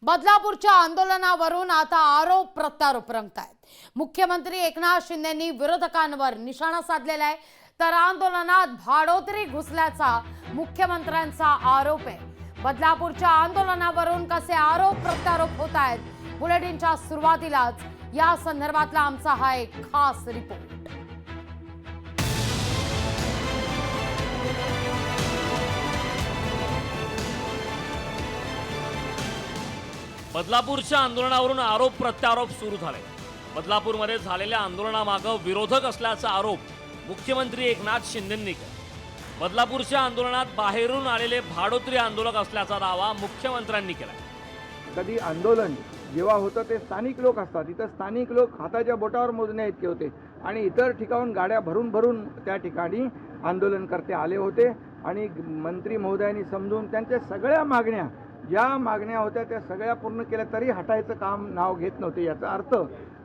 बदलापूरच्या आंदोलनावरून आता आरोप प्रत्यारोप रंगतायत। मुख्यमंत्री एकनाथ शिंदेंनी विरोधकांवर निशाणा साधलेला आहे, तर आंदोलनात भाडोत्री घुसल्याचा मुख्यमंत्र्यांचा आरोप आहे। बदलापूरच्या आंदोलनावरून कसे आरोप प्रत्यारोप होत आहेत, बुलेटिनच्या सुरुवातीलाच या संदर्भातला आमचा हा एक खास रिपोर्ट। बदलापूरच्या आंदोलनावरून आरोप प्रत्यारोप सुरू झाले। बदलापूरमध्ये झालेल्या आंदोलनामागे विरोधक असल्याचा आरोप मुख्यमंत्री एकनाथ शिंदेंनी केला। बदलापूरच्या आंदोलनात बाहेरून आलेले भाडोत्री आंदोलक असल्याचा दावा मुख्यमंत्र्यांनी केला। कधी आंदोलन जेव्हा होतं ते स्थानिक लोक असतात, इथं स्थानिक लोक हाताच्या बोटावर मोजण्या इतके होते आणि इतर ठिकाणून गाड्या भरून भरून त्या ठिकाणी आंदोलनकर्ते आले होते आणि मंत्री महोदयांनी समजून त्यांच्या सगळ्या मागण्या ज्या मागण्या होत्या त्या सगळ्या पूर्ण केल्या, तरी हटायचं काम नाव घेत नव्हते। याचा अर्थ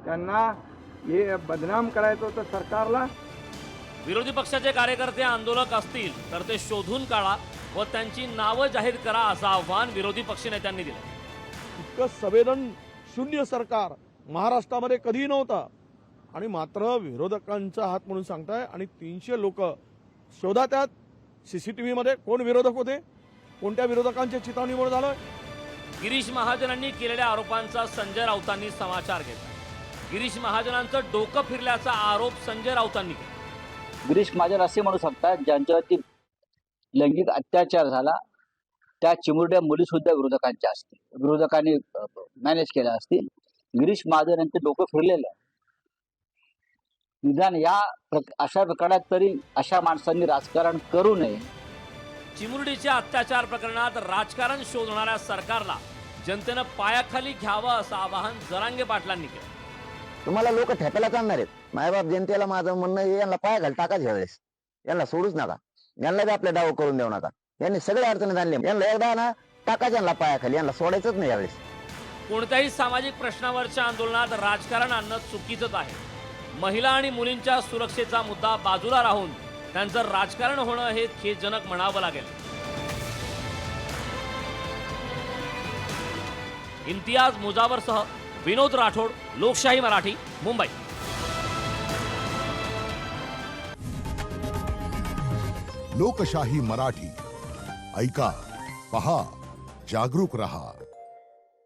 त्यांना हे बदनाम करायचं होतं सरकारला। विरोधी पक्षाचे कार्यकर्ते आंदोलक असतील तर ते शोधून काढा व त्यांची नावं जाहीर करा असं आव्हान विरोधी पक्षनेत्यांनी दिलं। इतकं संवेदन शून्य सरकार महाराष्ट्रामध्ये कधी नव्हतं आणि मात्र विरोधकांचा हात म्हणून सांगताय आणि 300 लोक शोधा। त्यात सीसीटीव्ही मध्ये कोण विरोधक होते, कोणत्या विरोधकांच्या चिथावणीमुळे झालं। गिरीश महाजनांनी केलेल्या आरोपांचा संजय राऊतांनी समाचार घेतला। गिरीश महाजनांचं डोकं फिरल्याचा आरोप संजय राऊतांनी केला। गिरीश महाजन असे म्हणू शकतात ज्यांच्यावरती लैंगिक अत्याचार झाला त्या चिमुरड्या मुली सुद्धा विरोधकांच्या असतील, विरोधकांनी मॅनेज केल्या असतील। गिरीश महाजन यांचं डोकं फिरलेलं आहे। निदान या अशा प्रकारात तरी अशा माणसांनी राजकारण करू नये। चिमुरडीच्या अत्याचार प्रकरणात राजकारण शोधणाऱ्या सरकारला जनतेनं पायाखाली घ्यावं असं आवाहन जरांगे पाटलांनी केलं। तुम्हाला लोक ठेप्याला चालणार आहेत। मायबाप जनतेला माझं म्हणणं आहे, यांना पाया घाल टाका ह्यावेळेस, यांना सोडूच नका, यांना बी आपल्या डाव करून देऊ नका। यांनी सगळे अडचणी आणले, यांना एकदा ना टाकाच यांना पायाखाली, यांना सोडायचंच नाही यावेळेस। कोणत्याही सामाजिक प्रश्नावरच्या आंदोलनात राजकारण आणणं चुकीचंच आहे। महिला आणि मुलींच्या सुरक्षेचा मुद्दा बाजूला राहून त्यांचं राजकारण होणं हे खेदजनक म्हणावं लागेल। इम्तियाज मुजावरसह विनोद राठोड, लोकशाही मराठी, मुंबई। लोकशाही मराठी ऐका, पहा, जागरूक रहा।